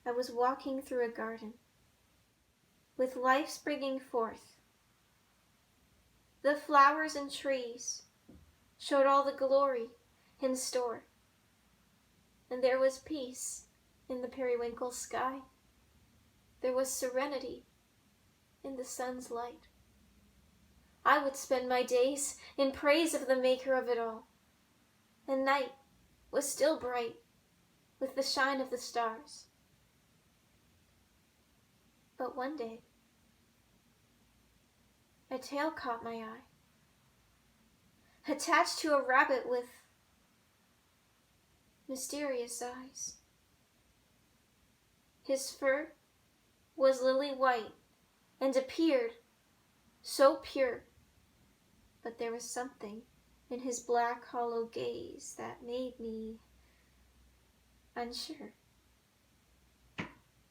I was walking through a garden, with life springing forth. The flowers and trees showed all the glory in store, and there was peace in the periwinkle sky. There was serenity in the sun's light. I would spend my days in praise of the maker of it all, and night was still bright with the shine of the stars. But one day, a tail caught my eye, attached to a rabbit with mysterious eyes. His fur was lily white and appeared so pure, but there was something in his black, hollow gaze that made me unsure.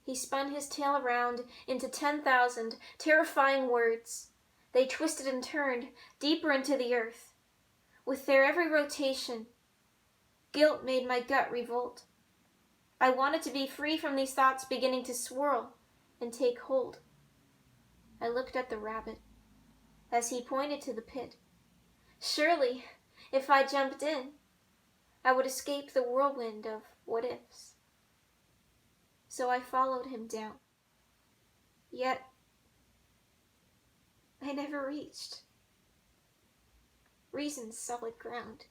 He spun his tail around into 10,000 terrifying words. They twisted and turned deeper into the earth. With their every rotation, guilt made my gut revolt. I wanted to be free from these thoughts beginning to swirl and take hold. I looked at the rabbit as he pointed to the pit. Surely, if I jumped in, I would escape the whirlwind of what-ifs. So I followed him down. Yet, I never reached reason's solid ground.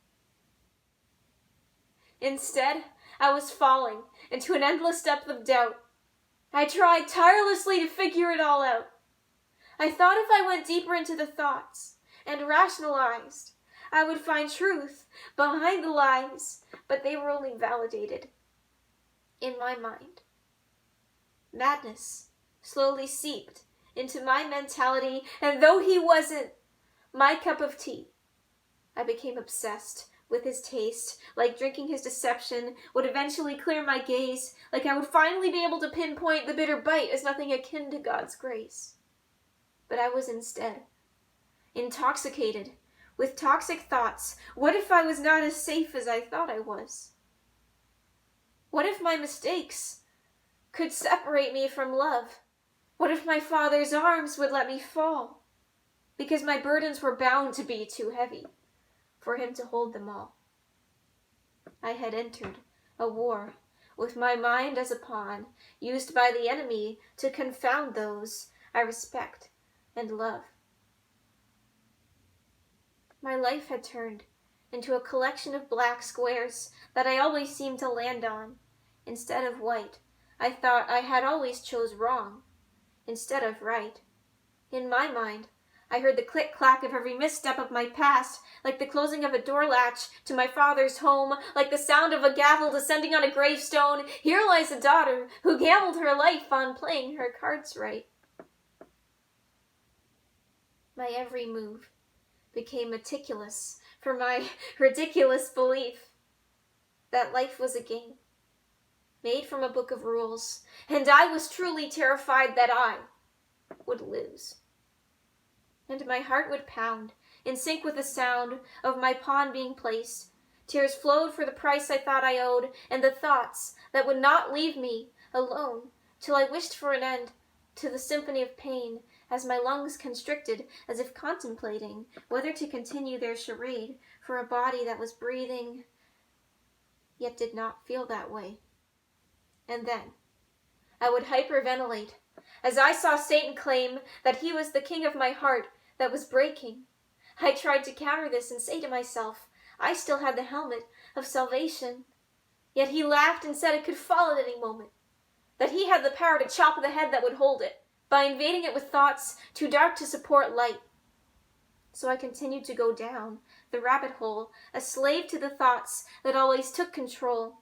Instead, I was falling into an endless depth of doubt. I tried tirelessly to figure it all out. I thought if I went deeper into the thoughts and rationalized, I would find truth behind the lies, but they were only validated in my mind. Madness slowly seeped into my mentality, and though he wasn't my cup of tea, I became obsessed with his taste, like drinking his deception would eventually clear my gaze, like I would finally be able to pinpoint the bitter bite as nothing akin to God's grace. But I was instead intoxicated with toxic thoughts. What if I was not as safe as I thought I was? What if my mistakes could separate me from love? What if my Father's arms would let me fall? Because my burdens were bound to be too heavy for him to hold them all. I had entered a war with my mind as a pawn, used by the enemy to confound those I respect and love. My life had turned into a collection of black squares that I always seemed to land on. Instead of white, I thought I had always chose wrong instead of right. In my mind, I heard the click-clack of every misstep of my past, like the closing of a door latch to my father's home, like the sound of a gavel descending on a gravestone. Here lies a daughter who gambled her life on playing her cards right. My every move became meticulous for my ridiculous belief that life was a game made from a book of rules, and I was truly terrified that I would lose. And my heart would pound in sync with the sound of my pawn being placed. Tears flowed for the price I thought I owed, and the thoughts that would not leave me alone till I wished for an end to the symphony of pain, as my lungs constricted as if contemplating whether to continue their charade for a body that was breathing yet did not feel that way. And then I would hyperventilate as I saw Satan claim that he was the king of my heart that was breaking. I tried to counter this and say to myself, I still had the helmet of salvation. Yet he laughed and said it could fall at any moment, that he had the power to chop the head that would hold it, by invading it with thoughts too dark to support light. So I continued to go down the rabbit hole, a slave to the thoughts that always took control.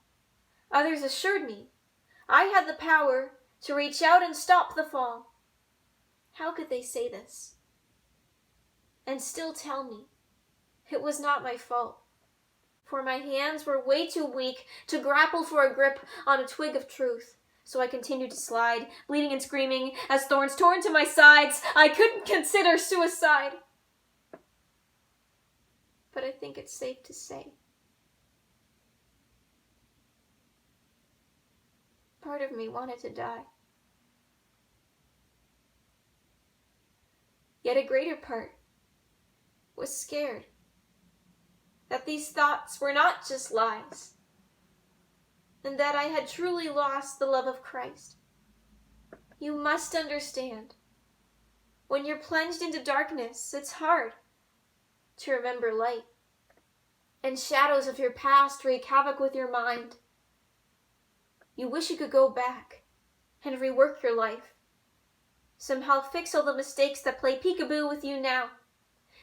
Others assured me I had the power to reach out and stop the fall. How could they say this and still tell me it was not my fault? For my hands were way too weak to grapple for a grip on a twig of truth. So I continued to slide, bleeding and screaming, as thorns tore into my sides. I couldn't consider suicide. But I think it's safe to say part of me wanted to die. Yet a greater part was scared that these thoughts were not just lies, and that I had truly lost the love of Christ. You must understand, when you're plunged into darkness, it's hard to remember light, and shadows of your past wreak havoc with your mind. You wish you could go back and rework your life, somehow fix all the mistakes that play peekaboo with you now,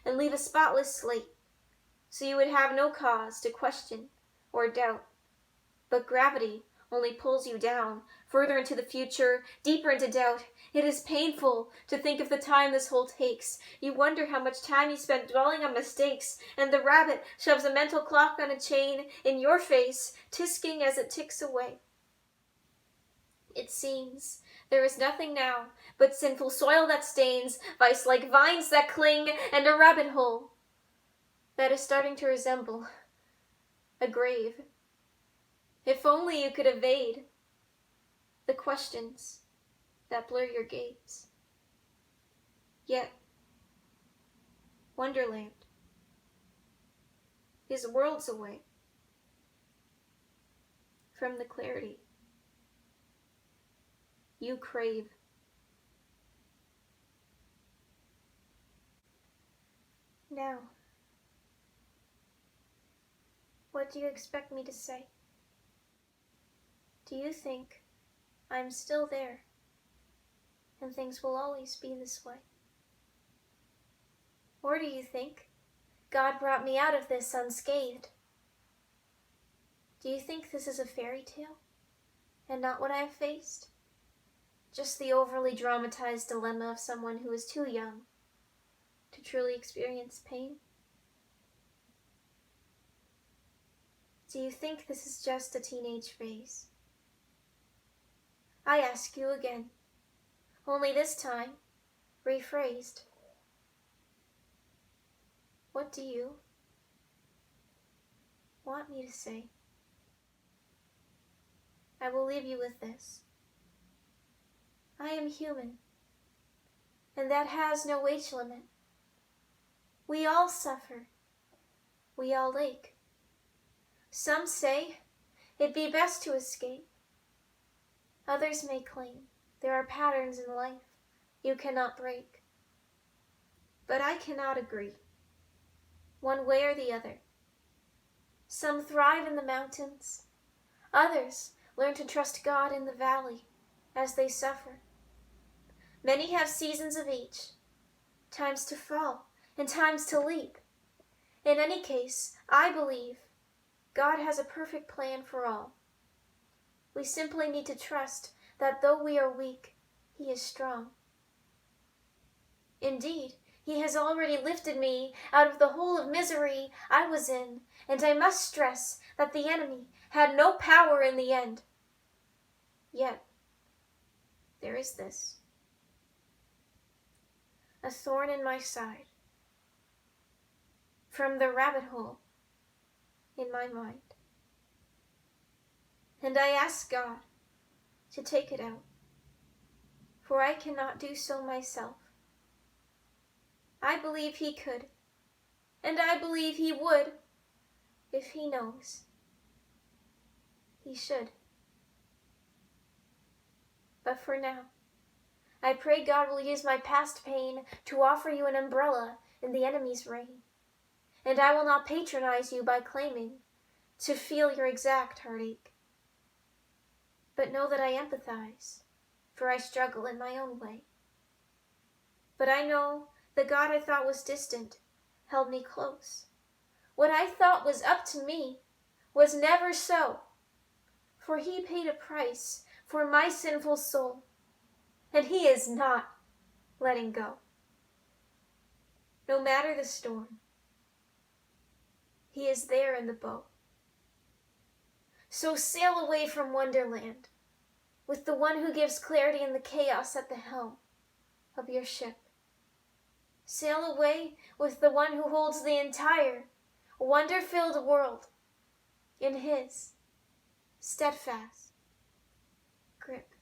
and leave a spotless slate, so you would have no cause to question or doubt. But gravity only pulls you down, further into the future, deeper into doubt. It is painful to think of the time this whole takes. You wonder how much time you spent dwelling on mistakes, and the rabbit shoves a mental clock on a chain in your face, tisking as it ticks away. It seems there is nothing now but sinful soil that stains, vice like vines that cling, and a rabbit hole that is starting to resemble a grave. If only you could evade the questions that blur your gaze. Yet, Wonderland is worlds away from the clarity you crave. Now, what do you expect me to say? Do you think I'm still there and things will always be this way? Or do you think God brought me out of this unscathed? Do you think this is a fairy tale and not what I have faced? Just the overly dramatized dilemma of someone who is too young to truly experience pain? Do you think this is just a teenage phase? I ask you again, only this time rephrased. What do you want me to say? I will leave you with this. I am human, and that has no age limit. We all suffer. We all ache. Some say it'd be best to escape. Others may claim there are patterns in life you cannot break. But I cannot agree, one way or the other. Some thrive in the mountains. Others learn to trust God in the valley as they suffer. Many have seasons of each, times to fall and times to leap. In any case, I believe God has a perfect plan for all. We simply need to trust that though we are weak, He is strong. Indeed, He has already lifted me out of the hole of misery I was in, and I must stress that the enemy had no power in the end. Yet, there is this, a thorn in my side, from the rabbit hole in my mind. And I ask God to take it out, for I cannot do so myself. I believe He could, and I believe He would, if He knows. He should. But for now, I pray God will use my past pain to offer you an umbrella in the enemy's reign, and I will not patronize you by claiming to feel your exact heartache. But know that I empathize, for I struggle in my own way. But I know the God I thought was distant held me close. What I thought was up to me was never so, for He paid a price for my sinful soul, and He is not letting go. No matter the storm, He is there in the boat. So sail away from Wonderland with the one who gives clarity in the chaos at the helm of your ship. Sail away with the one who holds the entire wonder-filled world in His steadfast grip.